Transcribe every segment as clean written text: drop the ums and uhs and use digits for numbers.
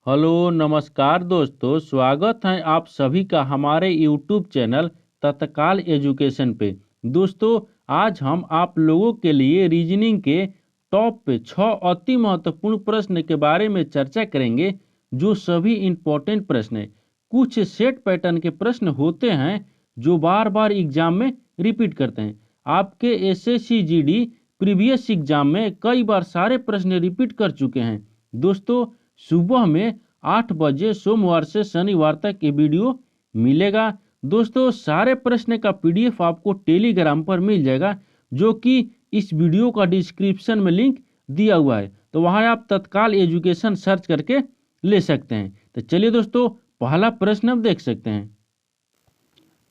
Hello नमस्कार दोस्तों, स्वागत है आप सभी का हमारे यूट्यूब चैनल तत्काल एजुकेशन पे। दोस्तों, आज हम आप लोगों के लिए रीजनिंग के टॉप पे 6 अति महत्वपूर्ण प्रश्न के बारे में चर्चा करेंगे, जो सभी इम्पोर्टेंट प्रश्न हैं। कुछ सेट पैटर्न के प्रश्न होते हैं जो बार बार एग्जाम में रिपीट करते हैं। आपके एसएससी जीडी प्रीवियस एग्जाम में कई बार सारे प्रश्न रिपीट कर चुके हैं। दोस्तों, सुबह में 8 बजे सोमवार से शनिवार तक ये वीडियो मिलेगा। दोस्तों, सारे प्रश्न का पीडीएफ आपको टेलीग्राम पर मिल जाएगा, जो कि इस वीडियो का डिस्क्रिप्शन में लिंक दिया हुआ है। तो वहां आप तत्काल एजुकेशन सर्च करके ले सकते हैं। तो चलिए दोस्तों, पहला प्रश्न आप देख सकते हैं।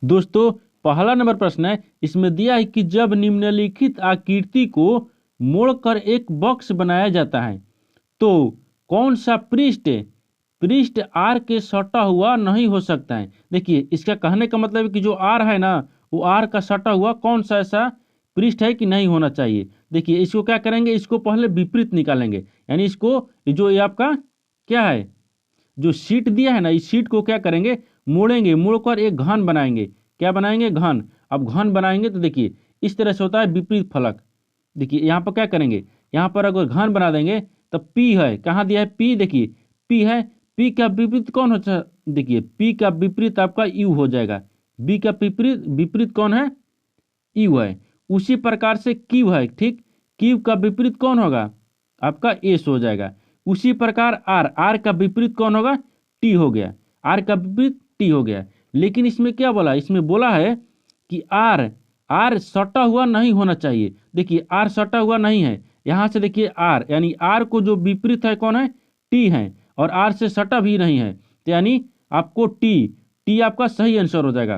दोस्तों, पहला नंबर प्रश्न है, इसमें दिया है कि जब निम्नलिखित आकृति को मोड़कर एक बॉक्स बनाया जाता है तो कौन सा पृष्ठ पृष्ठ आर के सटा हुआ नहीं हो सकता है। देखिए, इसका कहने का मतलब है कि जो आर है ना, वो आर का सटा हुआ कौन सा ऐसा पृष्ठ है कि नहीं होना चाहिए। देखिए, इसको क्या करेंगे, इसको पहले विपरीत निकालेंगे, यानी इसको जो ये आपका क्या है, जो शीट दिया है ना, इस शीट को क्या करेंगे, मोड़ेंगे, मोड़कर एक घन बनाएंगे। क्या बनाएंगे, घन। अब घन बनाएंगे तो देखिए इस तरह से होता है विपरीत फलक। देखिए यहाँ पर क्या करेंगे, यहाँ पर अगर घन बना देंगे तो पी है, कहाँ दिया है, पी। देखिए पी है, पी का विपरीत कौन होता है, देखिए पी का विपरीत आपका यू हो जाएगा। बी का विपरीत विपरीत कौन है, यू है। उसी प्रकार से क्यू है, ठीक। क्यू का विपरीत कौन होगा, आपका एस हो जाएगा। उसी प्रकार आर, आर का विपरीत कौन होगा, टी हो गया। आर का विपरीत टी हो गया। लेकिन इसमें क्या बोला, इसमें बोला है कि आर आर सटा हुआ नहीं होना चाहिए। देखिए आर सटा हुआ नहीं है। यहां से देखिए आर, यानी आर को जो विपरीत है कौन है, टी है, और आर से सटा भी नहीं है, तो यानी आपको टी, टी आपका सही आंसर हो जाएगा।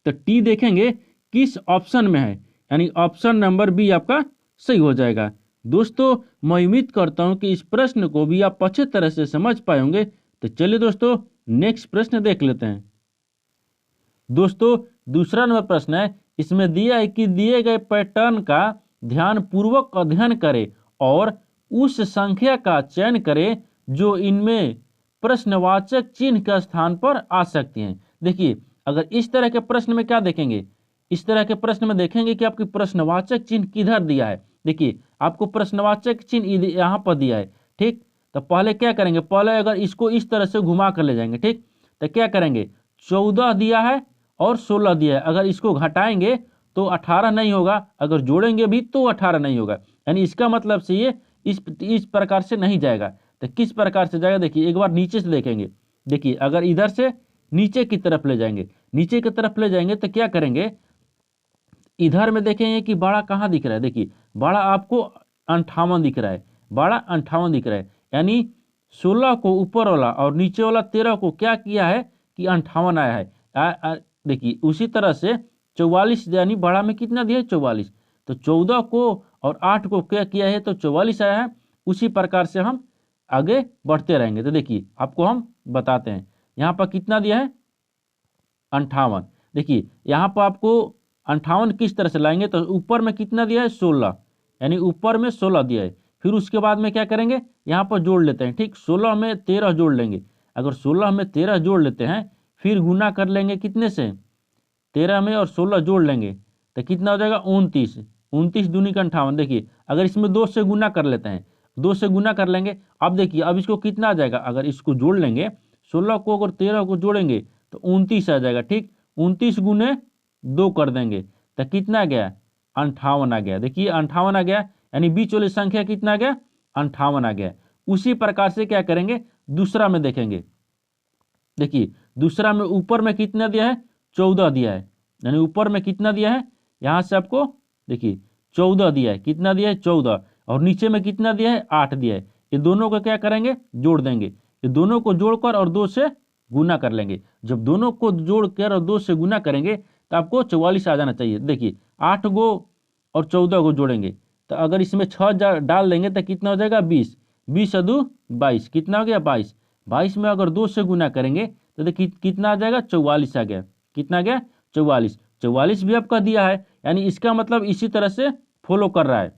तो टी देखेंगे किस ऑप्शन में है, यानी ऑप्शन नंबर बी आपका सही हो जाएगा। दोस्तों, मैं उम्मीद करता हूं कि इस प्रश्न को भी आप अच्छे तरह से समझ पाए होंगे। तो चलिए दोस्तों, नेक्स्ट प्रश्न देख लेते हैं। दोस्तों, दूसरा नंबर प्रश्न है, इसमें दिया है कि दिए गए पैटर्न का ध्यान पूर्वक अध्ययन करें और उस संख्या का चयन करें जो इनमें प्रश्नवाचक चिन्ह के स्थान पर आ सकती हैं। देखिए, अगर इस तरह के प्रश्न में क्या देखेंगे, इस तरह के प्रश्न में देखेंगे कि आपकी प्रश्नवाचक चिन्ह किधर दिया है। देखिए आपको प्रश्नवाचक चिन्ह यहाँ पर दिया है, ठीक। तो पहले क्या करेंगे, पहले अगर इसको इस तरह से घुमा कर ले जाएंगे, ठीक। तो क्या करेंगे, 14 दिया है और 16 दिया है, अगर इसको घटाएंगे तो 18 नहीं होगा, अगर जोड़ेंगे भी तो 18 नहीं होगा। यानी इसका मतलब से ये इस प्रकार से नहीं जाएगा। तो किस प्रकार से जाएगा, देखिए एक बार नीचे से देखेंगे। देखिए अगर इधर से नीचे की तरफ ले जाएंगे, नीचे की तरफ ले जाएंगे तो क्या करेंगे, इधर में देखेंगे कि बड़ा कहाँ दिख रहा है। देखिए बड़ा आपको 58 दिख रहा है, बड़ा 58 दिख रहा है। यानी 16 को ऊपर वाला और नीचे वाला 13 को क्या किया है कि 58 आया है। देखिए उसी तरह से 44, यानी बड़ा में कितना दिया है, 44। तो 14 को और 8 को क्या किया है, तो 44 आया है। उसी प्रकार से हम आगे बढ़ते रहेंगे। तो देखिए आपको हम बताते हैं, यहाँ पर कितना दिया है, 58। देखिए यहाँ पर आपको 58 किस तरह से लाएंगे, तो ऊपर में कितना दिया है, 16, यानी ऊपर में 16 दिया है। फिर उसके बाद में क्या करेंगे, यहाँ पर जोड़ लेते हैं, ठीक। 16 में 13 जोड़ लेंगे, अगर 16 में 13 जोड़ लेते हैं, फिर गुना कर लेंगे कितने से, 13 में और 16 जोड़ लेंगे तो कितना हो जाएगा, 29। 29 दूनी का 58। देखिए अगर इसमें 2 से गुना कर लेते हैं, 2 से गुना कर लेंगे। अब देखिए अब इसको कितना आ जाएगा, अगर इसको जोड़ लेंगे, 16 को अगर 13 को जोड़ेंगे तो 29 आ जाएगा, ठीक। 29 गुने 2 कर देंगे तो कितना आ गया, 58 आ गया। देखिए 58 आ गया, यानी बीच वाली संख्या कितना आ गया, 58 आ गया। उसी प्रकार से क्या करेंगे, दूसरा में देखेंगे। देखिए दूसरा में ऊपर में कितना दिया है, 14 दिया है, यानी ऊपर में कितना दिया है, यहां से आपको देखिए 14 दिया है, कितना दिया है, 14। और नीचे में कितना दिया है, 8 दिया है। ये दोनों को क्या करेंगे, जोड़ देंगे। ये दोनों को जोड़कर और 2 से गुना कर लेंगे। जब दोनों को जोड़कर और 2 से गुना करेंगे तो आपको 44 आ जाना चाहिए। देखिए 8 गो और 14 को जोड़ेंगे, तो अगर इसमें 6 डाल देंगे तो कितना हो जाएगा, 20। 20 अदू 22, कितना हो गया, 22। 22 में अगर 2 से गुना करेंगे तो देखिए कितना आ जाएगा, 44 आ गया। कितना आ गया, 44। 44 भी आपका दिया है, यानी इसका मतलब इसी तरह से फॉलो कर रहा है।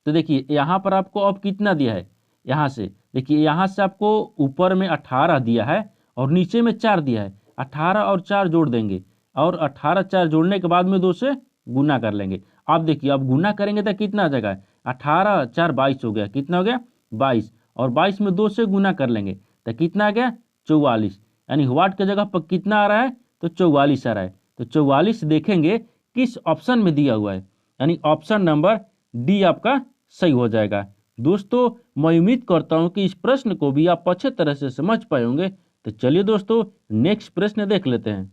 तो देखिए यहाँ पर आपको अब कितना दिया है, यहाँ से देखिए यहाँ से आपको ऊपर में 18 दिया है और नीचे में 4 दिया है, 18 और 4 जोड़ देंगे और 18 4 जोड़ने के बाद में 2 से गुना कर लेंगे। आप देखिए अब गुना करेंगे तो कितना आ जाएगा, 18 4 22 हो गया, कितना हो गया 22, और 22 में 2 से गुना कर लेंगे तो कितना आ गया 44, यानी वाट की जगह पर कितना आ रहा है तो 44 आ रहा है। तो 44 देखेंगे किस ऑप्शन में दिया हुआ है, यानी ऑप्शन नंबर डी आपका सही हो जाएगा। दोस्तों मैं उम्मीद करता हूं कि इस प्रश्न को भी आप अच्छे तरह से समझ पाए होंगे। तो चलिए दोस्तों नेक्स्ट प्रश्न देख लेते हैं।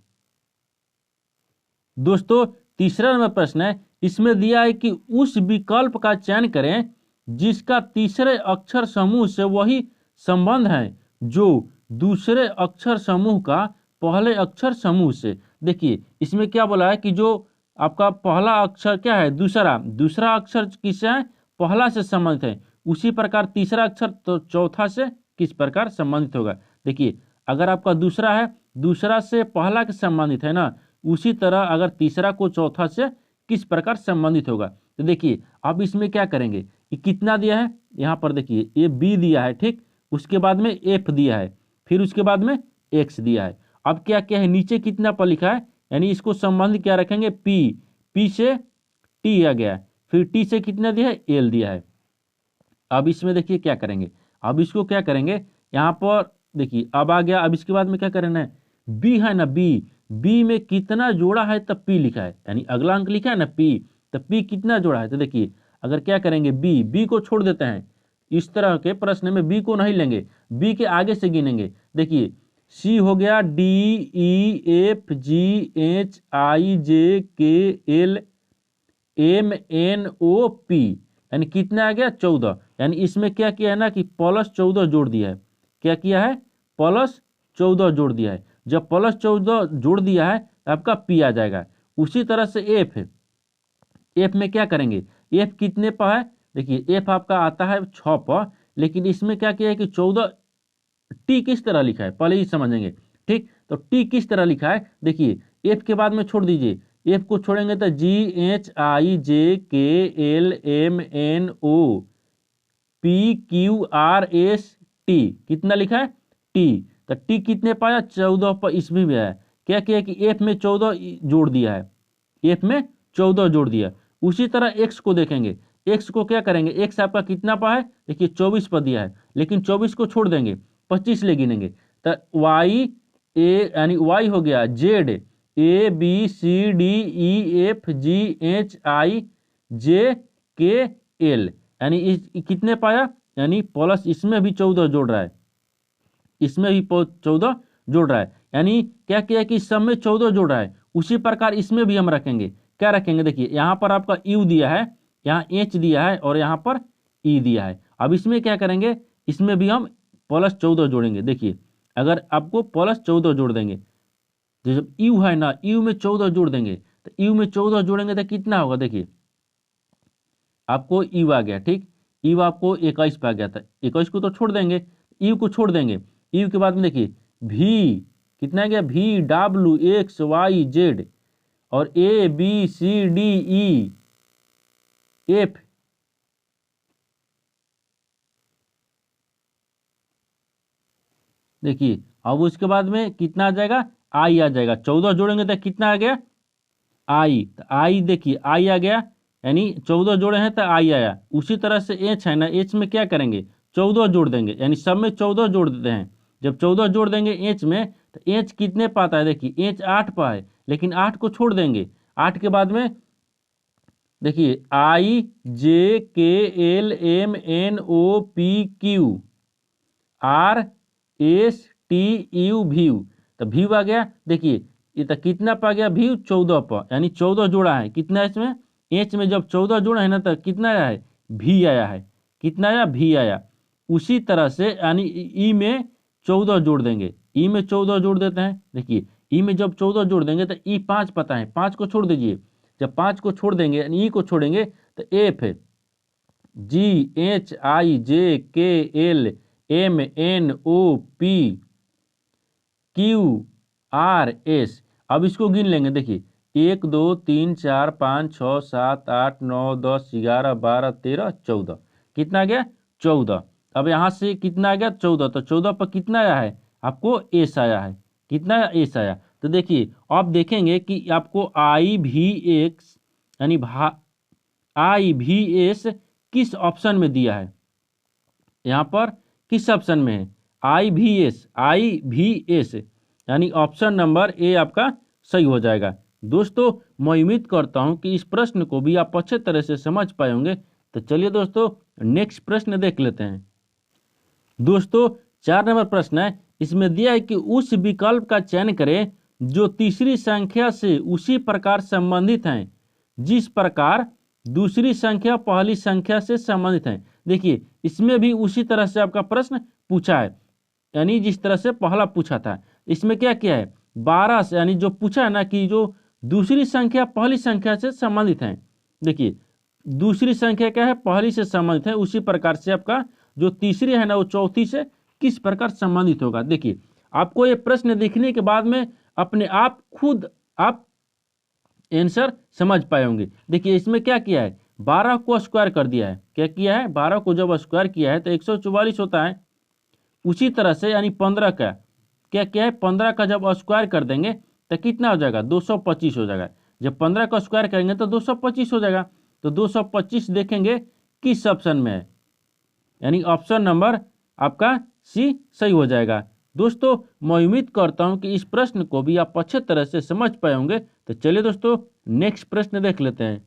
दोस्तों तीसरा नंबर प्रश्न है, इसमें दिया है कि उस विकल्प का चयन करें जिसका तीसरे अक्षर समूह से वही संबंध है जो दूसरे अक्षर समूह का पहले अक्षर समूह से। देखिए इसमें क्या बोला है कि जो आपका पहला अक्षर क्या है, दूसरा दूसरा अक्षर किससे है, पहला से संबंधित है, उसी प्रकार तीसरा अक्षर तो चौथा से किस प्रकार संबंधित होगा। देखिए अगर आपका दूसरा है, दूसरा से पहला के संबंधित है ना, उसी तरह अगर तीसरा को चौथा से किस प्रकार संबंधित होगा। तो देखिए अब इसमें क्या करेंगे, ये कितना दिया है, यहाँ पर देखिए ये बी दिया है, ठीक, उसके बाद में एफ दिया है, फिर उसके बाद में एक्स दिया है। अब क्या क्या है, नीचे कितना पर लिखा है, यानी इसको संबंध क्या रखेंगे पी, पी से टी आ गया, फिर टी से कितना दिया है एल दिया है। अब इसमें देखिए क्या करेंगे, अब इसको क्या करेंगे, यहाँ पर देखिए अब आ गया, अब इसके बाद में क्या करना है, बी है ना, बी, बी में कितना जोड़ा है तब पी लिखा है, यानी अगला अंक लिखा है ना पी, तब पी कितना जोड़ा है। तो देखिए अगर क्या करेंगे बी, बी को छोड़ देते हैं, इस तरह के प्रश्न में बी को नहीं लेंगे, बी के आगे से गिनेंगे। देखिए सी हो गया D E F G H I J K L M N O P, यानी कितना आ गया 14, यानी इसमें क्या किया है ना कि प्लस 14 जोड़ दिया है, क्या किया है प्लस 14 जोड़ दिया है। जब प्लस 14 जोड़ दिया है आपका पी आ जाएगा। उसी तरह से एफ है, एफ में क्या करेंगे, एफ कितने पर है, देखिए एफ आपका आता है 6 पर, लेकिन इसमें क्या किया है कि 14, टी किस तरह लिखा है पहले ही समझेंगे, ठीक, तो टी किस तरह लिखा है, देखिए एफ के बाद में छोड़ दीजिए, एफ को छोड़ेंगे तो जी H I J K L M N O P Q R S T, कितना लिखा है टी, तो टी कितने पाया 14 पर, इसमें भी है, क्या किया कि एफ में 14 जोड़ दिया है, एफ में 14 जोड़ दिया। उसी तरह एक्स को देखेंगे, एक्स को क्या करेंगे, एक्स आपका कितना पा है, देखिए 24 पर दिया है, लेकिन 24 को छोड़ देंगे 25 ले गिनेंगे, तो वाई ए यानी वाई हो गया Z A B C D E F G H I J K L, यानी कितने पाया, यानी प्लस इसमें भी 14 जोड़ रहा है, इसमें भी 14 जोड़ रहा है, यानी क्या किया कि सब में 14 जोड़ रहा है। उसी प्रकार इसमें भी हम रखेंगे, क्या रखेंगे, देखिए यहाँ पर आपका यू दिया है, यहाँ एच दिया है और यहाँ पर ई दिया है। अब इसमें क्या करेंगे, इसमें भी हम प्लस 14 जोड़ेंगे। देखिए अगर आपको प्लस 14 जोड़ देंगे तो जब यू है ना, यू में 14 जोड़ देंगे, तो यू में 14 जोड़ेंगे तो कितना होगा, देखिए आपको यू आ गया, ठीक, यू आपको 21 पे आ गया था, 21 को तो छोड़ देंगे, यू को छोड़ देंगे, यू के बाद में देखिए भी कितना आ गया, भी डब्ल्यू एक्स वाई जेड और A B C D E F, देखिए अब उसके बाद में कितना आ जाएगा, आई आ जाएगा, 14 जोड़ेंगे तो कितना आ गया आई, तो आई देखिए आई आ गया, यानी 14 जोड़े हैं तो आई आया। उसी तरह से एच है ना, एच में क्या करेंगे 14 जोड़ देंगे, यानी सब में 14 जोड़ देते हैं। जब 14 जोड़ देंगे एच में, तो एच कितने पाता है, देखिए एच 8 पा है, लेकिन 8 को छोड़ देंगे, 8 के बाद में देखिए I J K L M N O P Q R S T U V, तो व्यू आ गया। देखिए ये तो कितना पा गया व्यू 14 पर, यानी 14 जोड़ा है, कितना इसमें एच में जब 14 जोड़ा है ना तो कितना आया है भी आया है, कितना आया भी आया। उसी तरह से यानी ई में 14 जोड़ देंगे, ई में 14 जोड़ देते हैं, देखिए ई में जब 14 जोड़ देंगे तो ई 5 पता है, 5 को छोड़ दीजिए, जब 5 को छोड़ देंगे यानी ई को छोड़ेंगे तो F G H I J K L M N O P Q R S. अब इसको गिन लेंगे, देखिए 1 2 3 4 5 6 7 8 9 10 11 12 13 14, कितना गया 14। अब यहाँ से कितना आ गया 14, तो 14 पर कितना आया है आपको एस आया है, कितना एस आया। तो देखिए आप देखेंगे कि आपको आई भी एक्स यानी आई भी एस किस ऑप्शन में दिया है, यहाँ पर किस ऑप्शन में है आई भी एस यानी ऑप्शन नंबर ए आपका सही हो जाएगा। दोस्तों मैं उम्मीद करता हूं कि इस प्रश्न को भी आप अच्छे तरह से समझ पाए होंगे। तो चलिए दोस्तों नेक्स्ट प्रश्न देख लेते हैं। दोस्तों 4 नंबर प्रश्न है, इसमें दिया है कि उस विकल्प का चयन करें जो तीसरी संख्या से उसी प्रकार संबंधित हैं जिस प्रकार दूसरी संख्या पहली संख्या से संबंधित है। देखिए इसमें भी उसी तरह से आपका प्रश्न पूछा है, यानी जिस तरह से पहला पूछा था। इसमें क्या किया है 12 से, यानी जो पूछा है ना कि जो दूसरी संख्या पहली संख्या से संबंधित है। देखिए दूसरी संख्या क्या है पहली से संबंधित है, उसी प्रकार से आपका जो तीसरी है ना वो चौथी से किस प्रकार संबंधित होगा। देखिए आपको ये प्रश्न देखने के बाद में अपने आप खुद आप आंसर समझ पाए होंगे। देखिए इसमें क्या किया है 12 को स्क्वायर कर दिया है। क्या किया है 12 को जब स्क्वायर किया है तो 144 होता है। उसी तरह से यानी 15 का क्या क्या है 15 का जब स्क्वायर कर देंगे तो कितना हो जाएगा 225 हो जाएगा। जब 15 का स्क्वायर करेंगे तो 225 हो जाएगा। तो 225 देखेंगे किस ऑप्शन में है, यानी ऑप्शन नंबर आपका सी सही हो जाएगा। दोस्तों मैं उम्मीद करता हूं कि इस प्रश्न को भी आप अच्छे तरह से समझ पाए होंगे। तो चलिए दोस्तों नेक्स्ट प्रश्न देख लेते हैं।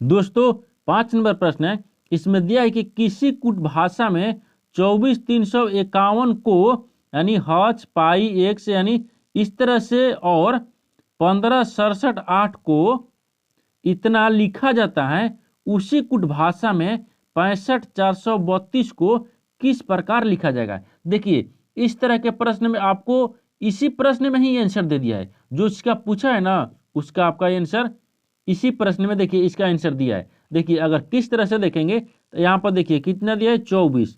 दोस्तों 5 नंबर प्रश्न है, इसमें दिया है कि किसी कुट भाषा में 24,351 को यानी हज पाई एक्स यानी इस तरह से और 15,67,8 को इतना लिखा जाता है, उसी कुट भाषा में 65,432 को किस प्रकार लिखा जाएगा। देखिए इस तरह के प्रश्न में आपको इसी प्रश्न में ही आंसर दे दिया है, जो इसका पूछा है ना उसका आपका आंसर इसी प्रश्न में देखिए इसका आंसर दिया है। देखिए अगर किस तरह से देखेंगे तो यहाँ पर देखिए कितना दिया है 24,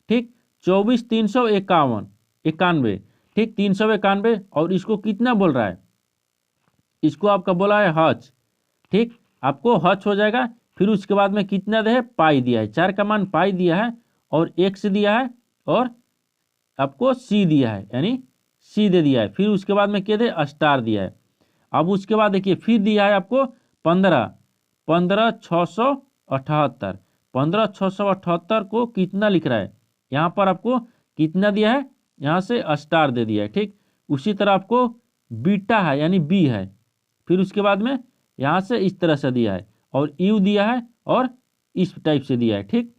ठीक 24,351 ठीक 391, और इसको कितना बोल रहा है इसको आपका बोला है हज, ठीक आपको हज हो जाएगा। फिर उसके बाद में कितना दे है पाई दिया है, 4 का मान पाई दिया है और एक्स दिया है और आपको सी दिया है यानी सी दे दिया है। फिर उसके बाद में क्या दे स्टार दिया है। अब उसके बाद देखिए फिर दिया है आपको 15,678 15,678 को कितना लिख रहा है यहाँ पर आपको कितना दिया है यहाँ से स्टार दे दिया है, ठीक उसी तरह आपको बीटा है यानी बी है। फिर उसके बाद में यहाँ से इस तरह से दिया है और यू दिया है और इस टाइप से दिया है, ठीक।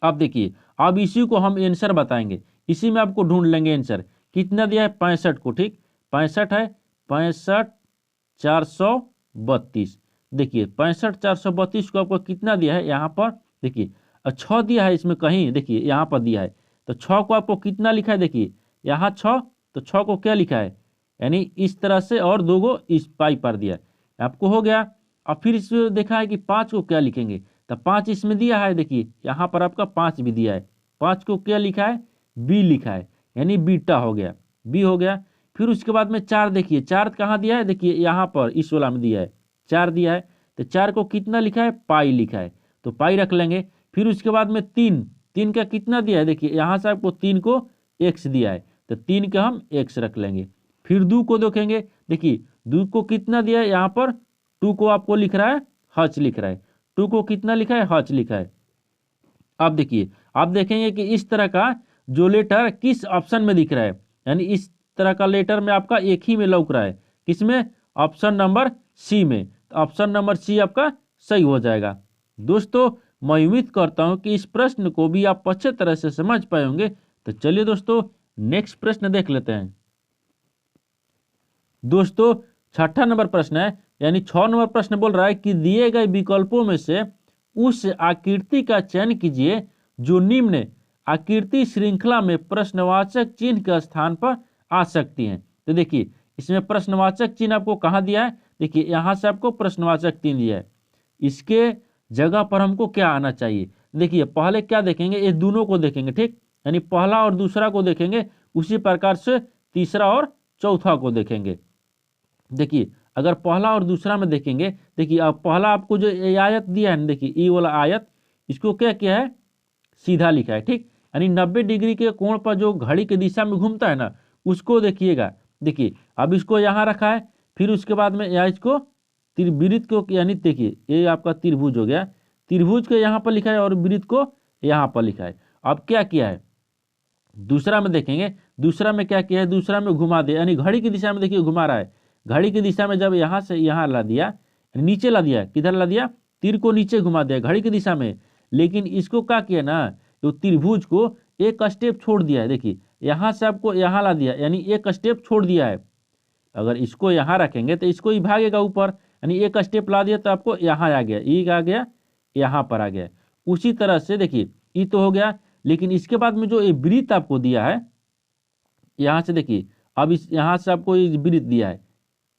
अब देखिए अब इसी को हम आंसर बताएंगे, इसी में आपको ढूंढ लेंगे आंसर कितना दिया है 65 को, ठीक 65 है 65,432। देखिए 65,432 को आपको कितना दिया है यहाँ पर देखिए 6 दिया है इसमें कहीं, देखिए यहाँ पर दिया है तो 6 को आपको कितना लिखा है देखिए यहाँ 6, तो 6 को क्या लिखा है यानी इस तरह से और 2 गो इस पाई पर दिया आपको हो गया। अब फिर इसमें देखा है कि 5 को क्या लिखेंगे तो 5 इसमें दिया है, देखिए यहाँ पर आपका 5 भी दिया है, 5 को क्या लिखा है बी लिखा है यानी बीटा हो गया, बी हो गया। फिर उसके बाद में 4 देखिए 4 कहाँ दिया है देखिए यहाँ पर इस वाला में दिया है 4 दिया है, तो 4 को कितना लिखा है पाई लिखा है तो पाई रख लेंगे। फिर उसके बाद में 3 का कितना दिया है देखिए यहाँ से आपको 3 को एक्स दिया है तो 3 का हम एक्स रख लेंगे। फिर 2 को देखेंगे देखिए 2 को कितना दिया है यहाँ पर 2 को आपको लिख रहा है हच लिख रहा है, 2 को कितना लिखा है हच लिखा है। अब देखिए आप देखेंगे कि इस तरह का जो लेटर किस ऑप्शन में दिख रहा है, यानी इस तरह का लेटर में आपका एक ही में लौक रहा है, किसमें ऑप्शन नंबर सी में। तो ऑप्शन नंबर सी आपका सही हो जाएगा। दोस्तों मैं उम्मीद करता हूं कि इस प्रश्न को भी आप अच्छे तरह से समझ पाए होंगे। तो चलिए दोस्तों नेक्स्ट प्रश्न देख लेते हैं। दोस्तों 6 नंबर प्रश्न है, यानी 6 नंबर प्रश्न बोल रहा है कि दिए गए विकल्पों में से उस आकृति का चयन कीजिए जो निम्न आकृति श्रृंखला में प्रश्नवाचक चिन्ह के स्थान पर आ सकती हैं। तो देखिए इसमें प्रश्नवाचक चिन्ह आपको कहाँ दिया है देखिए यहाँ से आपको प्रश्नवाचक चिन्ह दिया है, इसके जगह पर हमको क्या आना चाहिए। देखिए पहले क्या देखेंगे ये दोनों को देखेंगे, ठीक यानी पहला और दूसरा को देखेंगे, उसी प्रकार से तीसरा और चौथा को देखेंगे। देखिए अगर पहला और दूसरा में देखेंगे देखिए अब पहला आपको जो आयत दिया है देखिए ये वाला आयत, इसको क्या किया है सीधा लिखा है, ठीक। यानी 90 डिग्री के कोण पर जो घड़ी की दिशा में घूमता है ना, उसको देखिएगा। देखिए अब इसको यहाँ रखा है, फिर उसके बाद में यहाँ इसको त्रिवृत्त को, यानी देखिए ये आपका त्रिभुज हो गया, त्रिभुज को यहाँ पर लिखा है और वृत्त को यहाँ पर लिखा है। अब क्या किया है दूसरा में देखेंगे, दूसरा में क्या किया है, दूसरा में घुमा दे, यानी घड़ी की दिशा में देखिए घुमा रहा है। घड़ी की दिशा में जब यहाँ से यहाँ ला दिया, नीचे ला दिया, किधर ला दिया, तीर को नीचे घुमा दिया घड़ी की दिशा में। लेकिन इसको क्या किया ना, तो त्रिभुज को एक स्टेप छोड़ दिया है। देखिए यहाँ से आपको यहाँ ला दिया, यानी एक स्टेप छोड़ दिया है। अगर इसको यहाँ रखेंगे तो इसको ही भागेगा ऊपर, यानी एक स्टेप ला दिया तो आपको यहाँ आ गया, ई आ गया, यहाँ पर आ गया। उसी तरह से देखिए ई तो हो गया, लेकिन इसके बाद में जो ये वृत्त आपको दिया है, यहाँ से देखिए अब इस यहाँ से आपको ये वृत्त दिया है,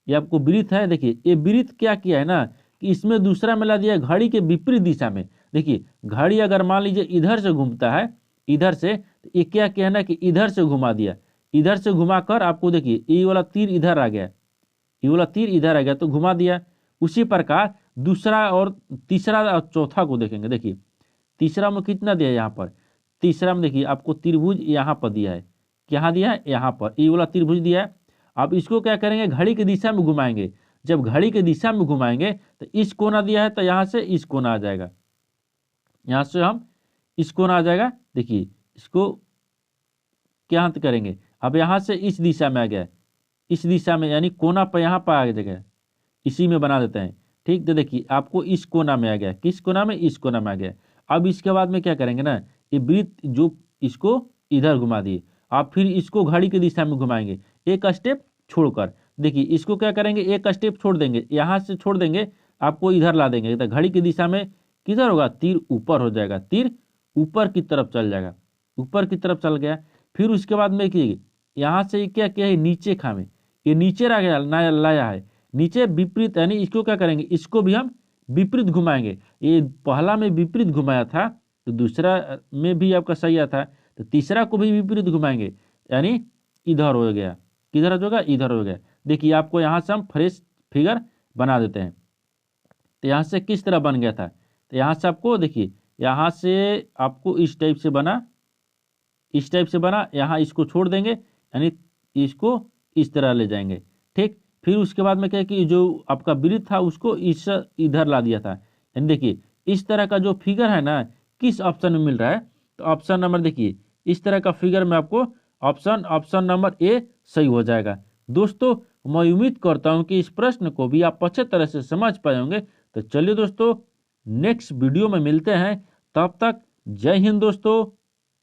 ये आपको वृत्त है। देखिए ये वृत्त क्या किया है ना, कि इसमें दूसरा मिला दिया घड़ी के विपरीत दिशा में। देखिए घड़ी अगर मान लीजिए इधर से घूमता है, इधर से, तो ये क्या किया ना कि इधर से घुमा दिया, इधर से घुमा कर आपको देखिए ये वाला तीर इधर आ गया, ये वाला तीर इधर आ गया तो घुमा दिया। उसी प्रकार दूसरा और तीसरा और चौथा को देखेंगे। देखिए तीसरा में कितना दिया है, यहाँ पर तीसरा में देखिए आपको त्रिभुज यहाँ पर दिया है, यहाँ दिया है, यहाँ पर ये वाला त्रिभुज दिया है। अब इसको क्या करेंगे, घड़ी की दिशा में घुमाएंगे। जब घड़ी की दिशा में घुमाएंगे तो इस कोना दिया है, तो यहाँ से इस कोना आ जाएगा, यहाँ से हम इस कोना आ जाएगा। देखिए इसको क्या अंत करेंगे, अब यहाँ से इस दिशा में आ गया, इस दिशा में, यानी कोना पर यहाँ पर आ गया, इसी में बना देते हैं, ठीक। तो देखिए आपको इस कोना में आ गया, किस कोना में, इस कोना में आ गया। अब इसके बाद में क्या करेंगे ना, ये वृत्त जो इसको इधर घुमा दिए, आप फिर इसको घड़ी की दिशा में घुमाएंगे एक स्टेप छोड़कर। देखिए इसको क्या करेंगे, एक स्टेप छोड़ देंगे, यहाँ से छोड़ देंगे, आपको इधर ला देंगे, तो घड़ी की दिशा में किधर होगा, तीर ऊपर हो जाएगा, तीर ऊपर की तरफ चल जाएगा, ऊपर की तरफ चल गया। फिर उसके बाद में देखिए यहाँ से क्या क्या है, नीचे खामे, ये नीचे ला गया, नया लाया है नीचे विपरीत, यानी इसको क्या करेंगे, इसको भी हम विपरीत घुमाएंगे। ये पहला में विपरीत घुमाया था, तो दूसरा में भी आपका सही आता है, तो तीसरा को भी विपरीत घुमाएंगे, यानी इधर हो गया, किधर हो जाएगा, इधर हो गया। देखिए आपको यहाँ से हम फ्रेश फिगर बना देते हैं। तो यहाँ से किस तरह बन गया था, तो यहाँ से आपको देखिए, यहाँ से आपको इस टाइप से बना, इस टाइप से बना, यहाँ इसको छोड़ देंगे, यानी इसको इस तरह ले जाएंगे, ठीक। फिर उसके बाद में क्या कि जो आपका वृत्त था उसको इस इधर ला दिया था। यानी देखिए इस तरह का जो फिगर है ना, किस ऑप्शन में मिल रहा है, तो ऑप्शन नंबर देखिए इस तरह का फिगर में आपको ऑप्शन नंबर ए सही हो जाएगा। दोस्तों मैं उम्मीद करता हूं कि इस प्रश्न को भी आप अच्छे तरह से समझ पाए होंगे। तो चलिए दोस्तों नेक्स्ट वीडियो में मिलते हैं, तब तक जय हिंद दोस्तों।